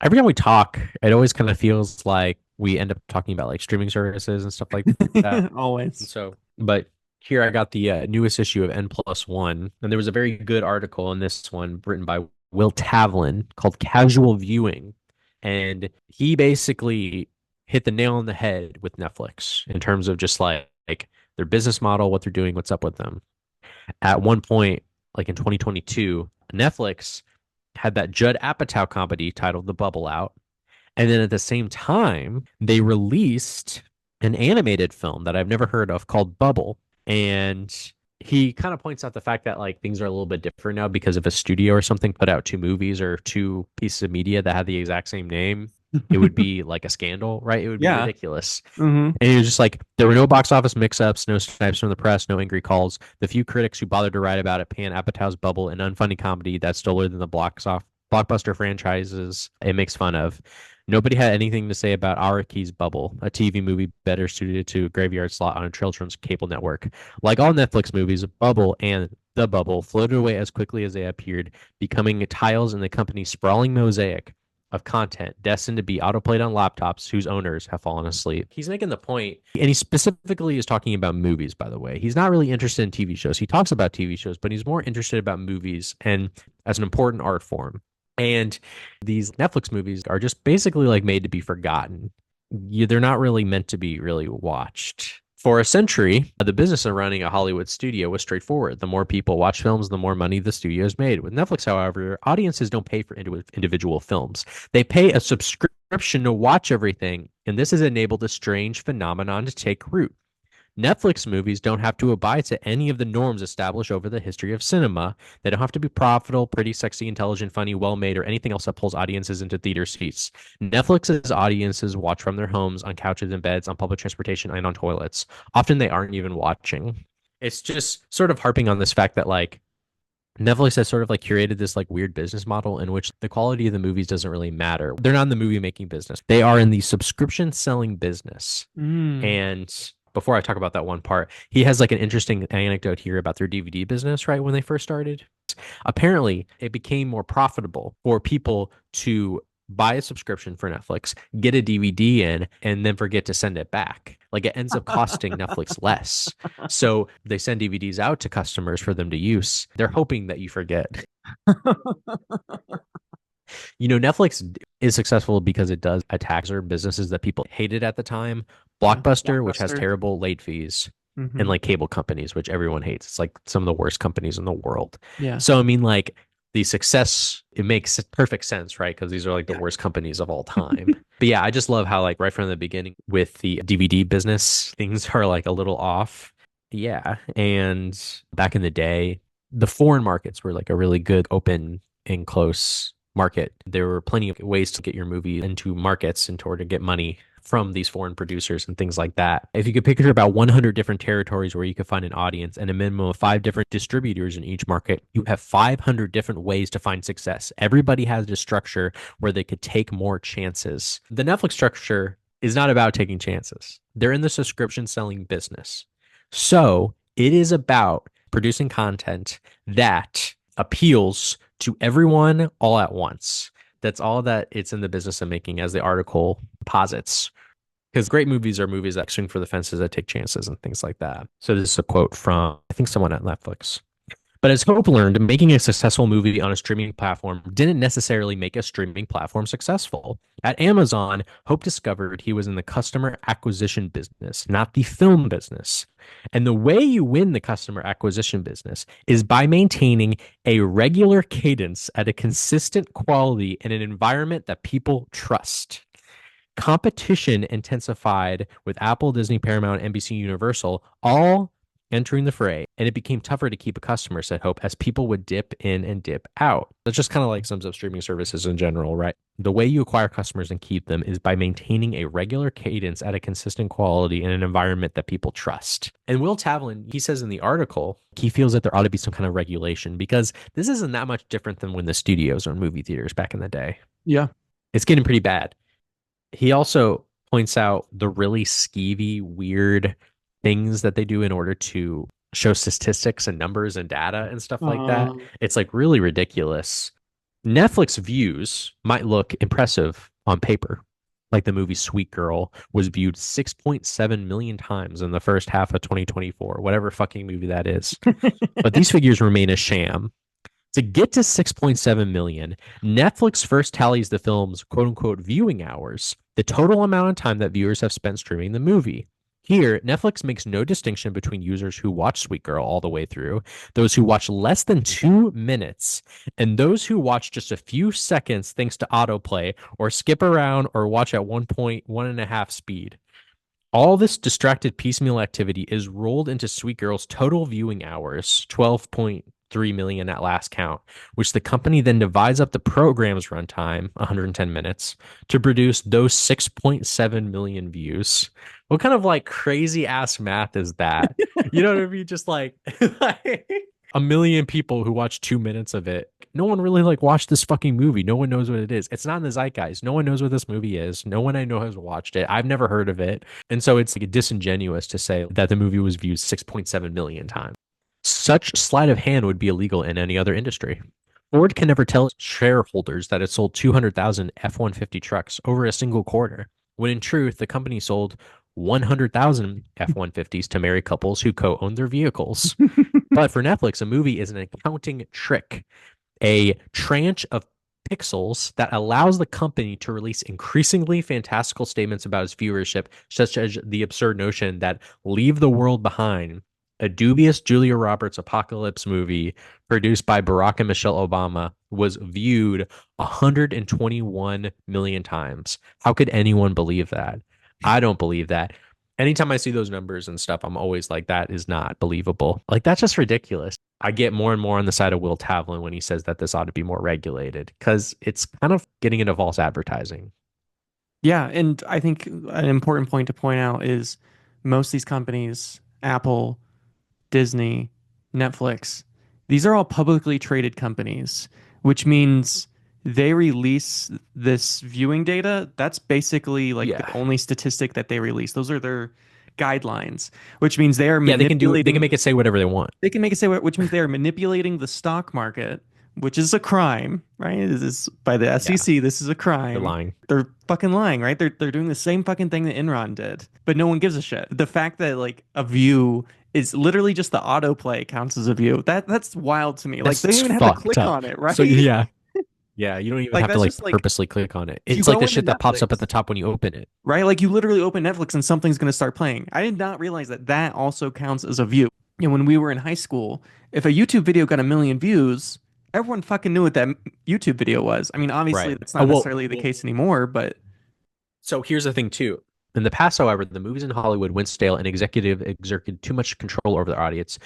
Every time we talk, it always kind of feels like we end up talking about like streaming services and stuff like that. And Always. so, but here I got the newest issue of N plus one, and there was a very good article in this one written by Will Tavlin called Casual Viewing. And he basically hit the nail on the head with Netflix in terms of just like their business model, what they're doing, what's up with them. At one point, like in 2022, Netflix had that Judd Apatow comedy titled The Bubble out. And then at the same time, they released an animated film that I've never heard of called Bubble. And he kind of points out the fact that like things are a little bit different now because if a studio or something put out two movies or two pieces of media that had the exact same name, it would be like a scandal, right? It would be Yeah. ridiculous. Hmm. And he was just like, there were no box office mix-ups, no snipes from the press, no angry calls. The few critics who bothered to write about it pan Apatow's Bubble, an unfunny comedy that's stiller than the blockbuster franchises it makes fun of. Nobody had anything to say about Our Key's Bubble, a TV movie better suited to a graveyard slot on a children's cable network. Like all Netflix movies, Bubble and The Bubble floated away as quickly as they appeared, becoming tiles in the company's sprawling mosaic of content destined to be autoplayed on laptops whose owners have fallen asleep. He's making the point, and he specifically is talking about movies, by the way. He's not really interested in TV shows. He talks about TV shows, but he's more interested about movies and as an important art form. And these Netflix movies are just basically like made to be forgotten. They're not really meant to be really watched. For a century, the business of running a Hollywood studio was straightforward. The more people watch films, the more money the studios made. With Netflix, however, audiences don't pay for individual films. They pay a subscription to watch everything, and this has enabled a strange phenomenon to take root. Netflix movies don't have to abide to any of the norms established over the history of cinema. They don't have to be profitable, pretty, sexy, intelligent, funny, well made, or anything else that pulls audiences into theater seats. Netflix's audiences watch from their homes, on couches and beds, on public transportation, and on toilets. Often they aren't even watching. It's just sort of harping on this fact that like Netflix has sort of like curated this like weird business model in which the quality of the movies doesn't really matter. They're not in the movie making business. They are in the subscription selling business. Mm. And before I talk about that one part, he has like an interesting anecdote here about their DVD business, right? When they first started, apparently it became more profitable for people to buy a subscription for Netflix, get a DVD in, and then forget to send it back. Like it ends up costing Netflix less. So they send DVDs out to customers for them to use. They're hoping that you forget. Netflix is successful because it does attack certain businesses that people hated at the time. Yeah. Blockbuster, which has Blockbuster. terrible late fees, and Hmm. like cable companies, which everyone hates. It's like some of the worst companies in the world. Yeah. So, I mean, like the success, it makes perfect sense, right? Because these are like the Yeah. worst companies of all time. But yeah, I just love how, like, right from the beginning with the DVD business, things are like a little off. Yeah. And back in the day, the foreign markets were like a really good open and close market. There were plenty of ways to get your movie into markets in order to get money from these foreign producers and things like that. If you could picture about 100 different territories where you could find an audience and a minimum of five different distributors in each market, you have 500 different ways to find success. Everybody has a structure where they could take more chances. The Netflix structure is not about taking chances. They're in the subscription selling business. So it is about producing content that appeals to everyone all at once. That's all that it's in the business of making, as the article posits. Because great movies are movies that swing for the fences, that take chances and things like that. So this is a quote from, I think, someone at Netflix. But as Hope learned, making a successful movie on a streaming platform didn't necessarily make a streaming platform successful. At Amazon, Hope discovered he was in the customer acquisition business, not the film business. And the way you win the customer acquisition business is by maintaining a regular cadence at a consistent quality in an environment that people trust. Competition intensified with Apple, Disney, Paramount, NBC, Universal, all entering the fray, and it became tougher to keep a customer, said Hope, as people would dip in and dip out. That's just kind of like sums up streaming services in general, right? The way you acquire customers and keep them is by maintaining a regular cadence at a consistent quality in an environment that people trust. And Will Tavlin, he says in the article, he feels that there ought to be some kind of regulation because this isn't that much different than when the studios or movie theaters back in the day. Yeah. It's getting pretty bad. He also points out the really skeevy, weird things that they do in order to show statistics and numbers and data and stuff like that. Um, It's like really ridiculous. Netflix views might look impressive on paper. Like the movie Sweet Girl was viewed 6.7 million times in the first half of 2024, whatever fucking movie that is. But these figures remain a sham. To get to 6.7 million, Netflix first tallies the film's quote unquote viewing hours, the total amount of time that viewers have spent streaming the movie. Here, Netflix makes no distinction between users who watch Sweet Girl all the way through, those who watch less than 2 minutes, and those who watch just a few seconds thanks to autoplay or skip around or watch at 1.1.5 speed. All this distracted piecemeal activity is rolled into Sweet Girl's total viewing hours, 12.3 million at last count, which the company then divides up the program's runtime, 110 minutes, to produce those 6.7 million views. What kind of like crazy ass math is that? You know what I mean? Just like, like a million people who watch 2 minutes of it. No one really like watched this fucking movie. No one knows what it is. It's not in the zeitgeist. No one knows what this movie is. No one I know has watched it. I've never heard of it. And so it's like disingenuous to say that the movie was viewed 6.7 million times. Such sleight of hand would be illegal in any other industry. Ford can never tell shareholders that it sold 200,000 F-150 trucks over a single quarter, when in truth, the company sold 100,000 F-150s to married couples who co-owned their vehicles. But for Netflix, a movie is an accounting trick, a tranche of pixels that allows the company to release increasingly fantastical statements about its viewership, such as the absurd notion that Leave the World Behind, a dubious Julia Roberts apocalypse movie produced by Barack and Michelle Obama, was viewed 121 million times. How could anyone believe that? I don't believe that. Anytime I see those numbers and stuff, I'm always like, that is not believable. Like, that's just ridiculous. I get more and more on the side of Will Tavlin when he says that this ought to be more regulated because it's kind of getting into false advertising. Yeah, and I think an important point to point out is most of these companies, Apple, Disney, Netflix, these are all publicly traded companies, which means they release this viewing data. That's basically like the Yeah. only statistic that they release. Those are their guidelines, which means they are Yeah, they can do it. They can manipulating make it say whatever they want. they can make it say which means they are manipulating the stock market, which is a crime, right? This is by the Yeah, SEC. This is a they're crime. lying. They're fucking lying, right? They're doing the same fucking thing that Enron did, but no one gives a shit. The fact that like a view is literally just the autoplay counts as a view. That's wild to me. Like they don't That's even have to fucked click up. on it, So right? yeah. Yeah, you don't even Like have to that's like just like purposely click on it. if you It's like go the into shit that pops up at Netflix, the top when you open it. right? Like you literally open Netflix and something's going to start playing. I did not realize that that also counts as a view. And when we were in high school, if a YouTube video got a million views, everyone fucking knew what that YouTube video was. I mean, obviously Right. that's Oh not well, necessarily the case anymore, but so here's the thing too. In the past, however, the movies in Hollywood went stale and executive exerted too much control over their audience.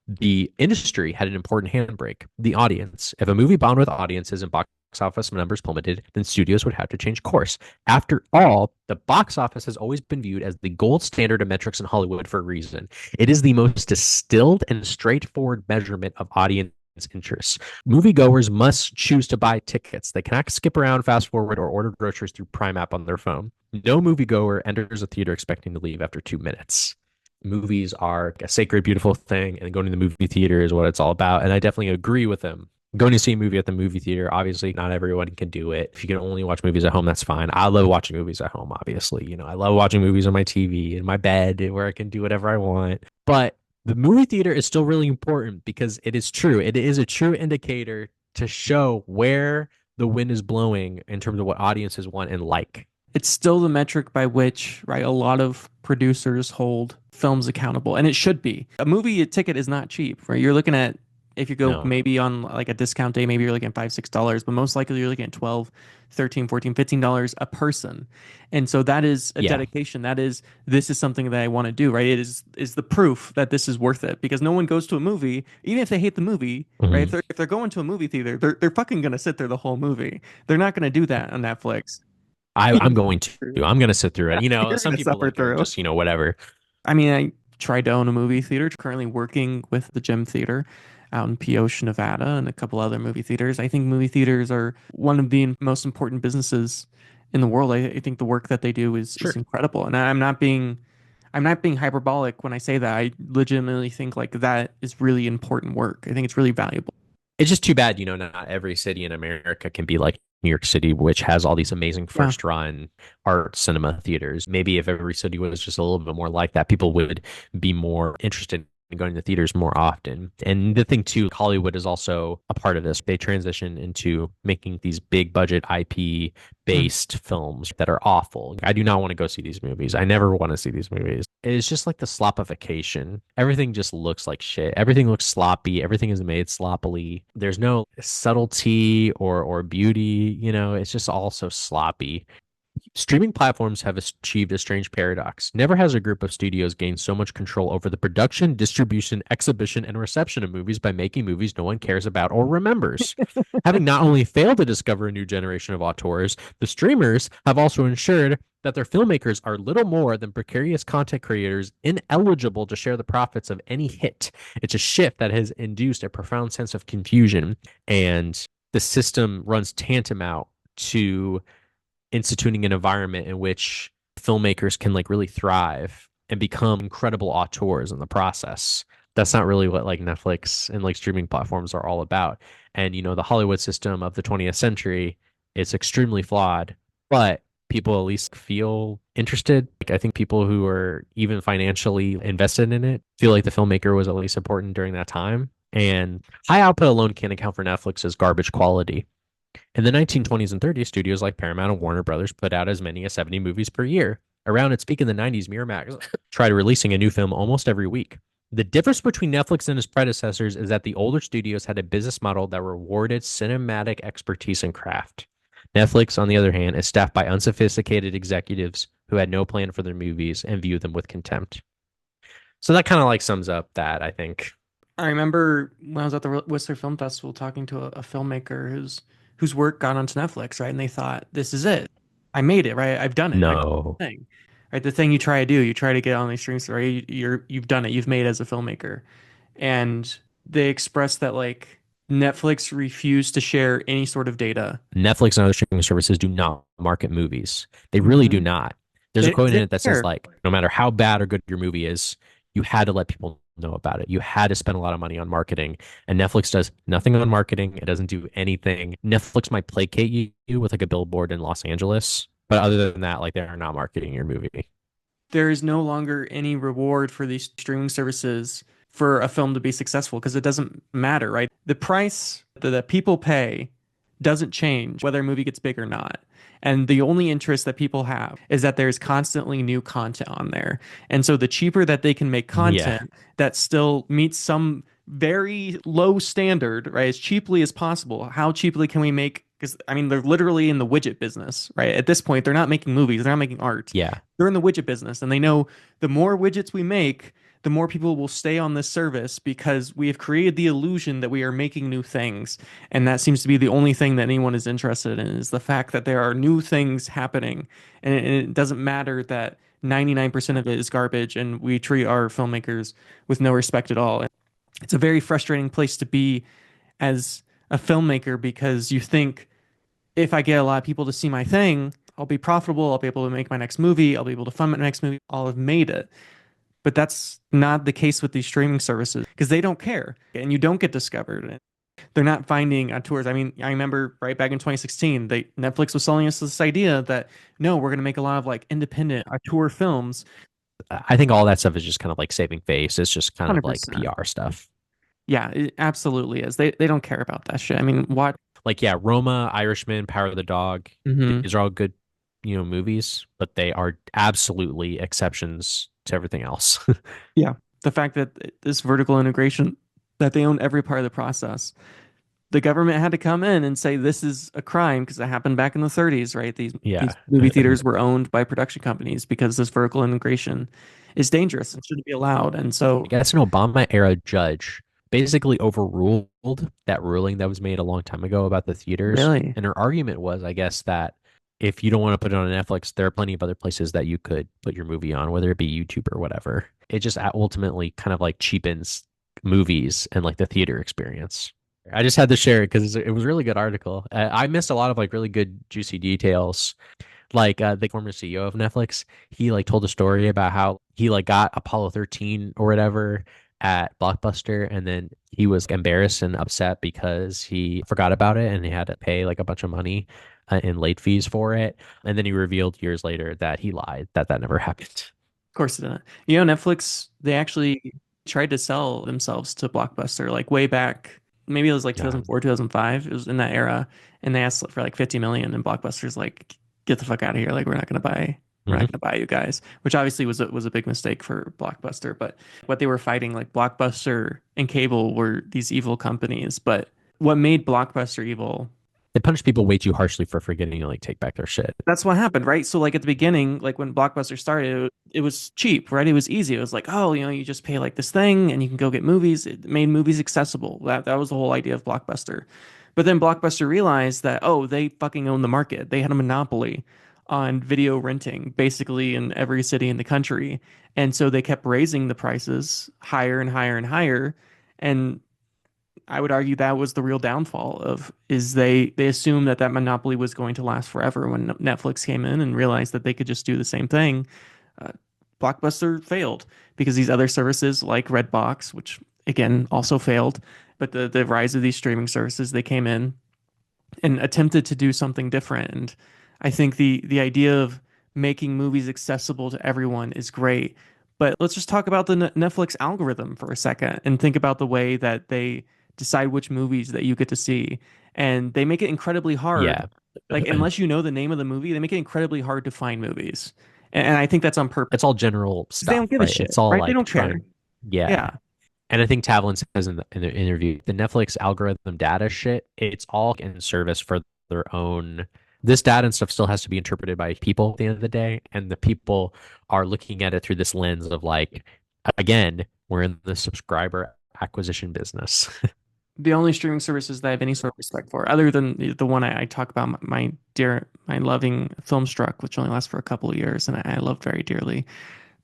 The industry had an important handbrake: the audience. If a movie bombed with audiences and box office numbers plummeted, then studios would have to change course. After all, the box office has always been viewed as the gold standard of metrics in Hollywood for a reason. It is the most distilled and straightforward measurement of audience interests. Moviegoers must choose to buy tickets. They cannot skip around, fast forward, or order groceries through Prime app on their phone. No moviegoer enters a theater expecting to leave after 2 minutes. Movies are a sacred, beautiful thing, and going to the movie theater is what it's all about. And I definitely agree with him. Going to see a movie at the movie theater, obviously, not everyone can do it. If you can only watch movies at home, that's fine. I love watching movies at home, obviously. I love watching movies on my TV, in my bed, where I can do whatever I want. But the movie theater is still really important because it is true. It is a true indicator to show where the wind is blowing in terms of what audiences want and like. it's still the metric by which, right, a lot of producers hold films accountable, and it should be. A movie ticket is not cheap, right? You're looking at if you go No. maybe on like a discount day, maybe you're looking at $5, $6, but most likely you're looking at 12, 13, 14, $15 a person. And so that is a Yeah. dedication. That is this is something that I want to do, right? It is the proof that this is worth it because no one goes to a movie, even if they hate the movie, right? Mhm. If they're going to a movie theater, they're fucking gonna sit there the whole movie. They're not gonna do that on Netflix. I'm going to. I'm going to sit through it. You're Some gonna people suffer like are through. just, whatever. I mean, I tried to own a movie theater, currently working with the Gem Theater out in Pioche, Nevada, and a couple other movie theaters. I think movie theaters are one of the most important businesses in the world. I think the work that they do is Sure. incredible. And I'm not being hyperbolic when I say that. I legitimately think like that is really important work. I think it's really valuable. It's just too bad, not every city in America can be like New York City, which has all these amazing Yeah. first run art cinema theaters. Maybe if every city was just a little bit more like that, people would be more interested in going to theaters more often. And the thing too, Hollywood is also a part of this. They transition into making these big budget IP Mm. based films that are awful. I do not want to go see these movies. I never want to see these movies. It's just like the slopification. Everything just looks like shit. Everything looks sloppy. Everything is made sloppily. There's no subtlety or beauty, it's just all so sloppy. Streaming platforms have achieved a strange paradox. Never has a group of studios gained so much control over the production, distribution, exhibition, and reception of movies by making movies no one cares about or remembers. Having not only failed to discover a new generation of auteurs, the streamers have also ensured that their filmmakers are little more than precarious content creators ineligible to share the profits of any hit. It's a shift that has induced a profound sense of confusion, and the system runs tantamount to instituting an environment in which filmmakers can like really thrive and become incredible auteurs in the process. That's not really what like Netflix and like streaming platforms are all about. And the Hollywood system of the 20th century is extremely flawed, but people at least feel interested. Like I think people who are even financially invested in it feel like the filmmaker was at least important during that time. And high output alone can't account for Netflix's garbage quality. In the 1920s and 30s, studios like Paramount and Warner Brothers put out as many as 70 movies per year. Around its peak in the 90s, Miramax tried releasing a new film almost every week. The difference between Netflix and its predecessors is that the older studios had a business model that rewarded cinematic expertise and craft. Netflix, on the other hand, is staffed by unsophisticated executives who had no plan for their movies and view them with contempt. So that kind of like sums up that, I think. I remember when I was at the Whistler Film Festival talking to a filmmaker whose work got onto Netflix, right? And they thought, this is it. I made it, right? I've done it. I've done No. the thing. Right? The thing you try to do, you try to get on these streams, right? You've done it. You've made it as a filmmaker. And they expressed that like Netflix refused to share any sort of data. Netflix and other streaming services do not market movies. They really do Hmm. not. There's a quote They in don't it that says care. like, no matter how bad or good your movie is, you had to let people know about it. You had to spend a lot of money on marketing. And Netflix does nothing on marketing. It doesn't do anything. Netflix might placate you with like a billboard in Los Angeles, but other than that, like they are not marketing your movie. There is no longer any reward for these streaming services for a film to be successful because it doesn't matter, right? The price that people pay doesn't change whether a movie gets big or not. And the only interest that people have is that there's constantly new content on there. And so the cheaper that they can make Yeah. content that still meets some very low standard, right? As cheaply as possible. How cheaply can we make? Because I mean, they're literally in the widget business, right? At this point, they're not making movies, they're not making art. Yeah. They're in the widget business, and they know the more widgets we make, the more people will stay on this service because we have created the illusion that we are making new things. And that seems to be the only thing that anyone is interested in is the fact that there are new things happening. And it doesn't matter that 99% of it is garbage and we treat our filmmakers with no respect at all. It's a very frustrating place to be as a filmmaker because you think if I get a lot of people to see my thing, I'll be profitable. I'll be able to make my next movie. I'll be able to fund my next movie. I'll have made it. But that's not the case with these streaming services because they don't care and you don't get discovered. They're not finding tours. I mean, I remember right back in 2016, Netflix was selling us this idea that no, we're going to make a lot of like independent tour films. I think all that stuff is just kind of like saving face. It's just kind of like 100%. PR stuff. Yeah, it absolutely is. They don't care about that shit. I mean, what? Like yeah, Roma, Irishman, Power of the Dog, Hmm. these are all good, movies, but they are absolutely exceptions to everything else. Yeah, the fact that this vertical integration that they own every part of the process. The government had to come in and say this is a crime because it happened back in the 30s, right? These Yeah. movie theaters were owned by production companies because this vertical integration is dangerous and shouldn't be allowed. And I so, guess an Obama era judge basically overruled that ruling that was made a long time ago about the theaters. really, And her argument was, I guess, that if you don't want to put it on Netflix, there are plenty of other places that you could put your movie on, whether it be YouTube or whatever. It just ultimately kind of like cheapens movies and like the theater experience. I just had to share it because it was a really good article. I missed a lot of like really good juicy details. Like the former CEO of Netflix, he like told a story about how he like got Apollo 13 or whatever, at Blockbuster, and then he was embarrassed and upset because he forgot about it and he had to pay like a bunch of money in late fees for it. And then he revealed years later that he lied, that that never happened. Of course it didn't. You know, Netflix, they actually tried to sell themselves to Blockbuster like way back. Maybe it was like Yeah. 2004, 2005. It was in that era. And they asked for like 50 million and Blockbuster's like, get the fuck out of here. Like we're not Hmm. gonna buy you guys, which obviously was a big mistake for Blockbuster. But what they were fighting, like Blockbuster and cable were these evil companies. But what made Blockbuster evil. They punish people way too harshly for forgetting to like take back their shit. That's what happened, right? So like at the beginning, like when Blockbuster started, it was cheap, right? It was easy. It was like, oh, you know, you just pay like this thing and you can go get movies. It made movies accessible. That was the whole idea of Blockbuster. But then Blockbuster realized that, oh, they fucking own the market. They had a monopoly on video renting basically in every city in the country. And so they kept raising the prices higher and higher and higher. And I would argue that was the real downfall of is they assumed that that monopoly was going to last forever when Netflix came in and realized that they could just do the same thing. Uh, Blockbuster failed because these other services like Redbox, which again also failed, but the rise of these streaming services, they came in and attempted to do something different. And I think the idea of making movies accessible to everyone is great. But let's just talk about the Netflix algorithm for a second and think about the way that they decide which movies that you get to see. And they make it incredibly hard. Yeah. Like, unless you know the name of the movie, they make it incredibly hard to find movies. And I think that's on purpose. It's all general 'Cause they don't stuff, give a right? shit, It's all right? They like don't care. fun. Yeah. Yeah. And I think Tavlin says in the interview, the Netflix algorithm data shit, it's all in service for their own. This data and stuff still has to be interpreted by people at the end of the day. And the people are looking at it through this lens of like, again, we're in the subscriber acquisition business. The only streaming services that I have any sort of respect for, other than the one I talk about, my dear, my loving Filmstruck, which only lasts for a couple of years, and I love very dearly.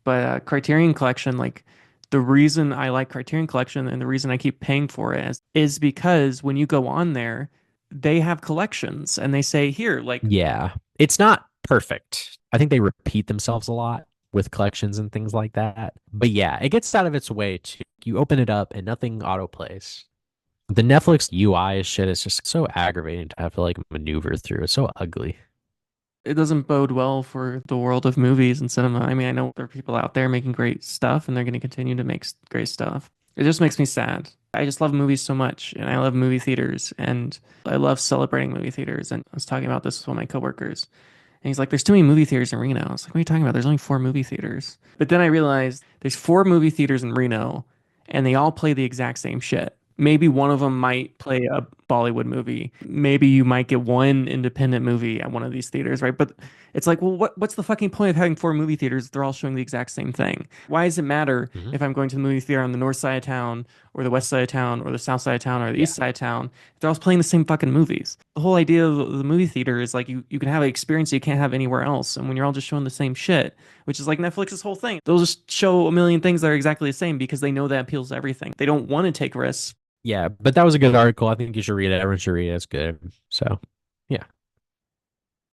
But Criterion Collection, like the reason I like Criterion Collection and the reason I keep paying for it is because when you go on there, they have collections and they say, here, like Yeah. It's not perfect. I think they repeat themselves a lot with collections and things like that. But yeah, it gets out of its way to you open it up and nothing autoplays. The Netflix UI shit is just so aggravating to have to like maneuver through. It's so ugly. it doesn't bode well for the world of movies and cinema. I mean, I know there are people out there making great stuff and they're going to continue to make great stuff. It just makes me sad. I just love movies so much and I love movie theaters and I love celebrating movie theaters. And I was talking about this with one of my coworkers. And he's like, there's too many movie theaters in Reno. I was like, what are you talking about? There's only four movie theaters. But then I realized there's four movie theaters in Reno and they all play the exact same shit. Maybe one of them might play a Bollywood movie. Maybe you might get one independent movie at one of these theaters, right? But it's like, well, what's the fucking point of having four movie theaters if they're all showing the exact same thing? Why does it matter Hmm. if I'm going to the movie theater on the north side of town or the west side of town or the south side of town or the Yeah. east side of town if they're all playing the same fucking movies? The whole idea of the movie theater is like you can have an experience you can't have anywhere else. And when you're all just showing the same shit, which is like Netflix's whole thing, they'll just show a million things that are exactly the same because they know that appeals to everything. They don't want to take risks. Yeah, but that was a good article. I think you should read it. Everyone should read it. It's good. So.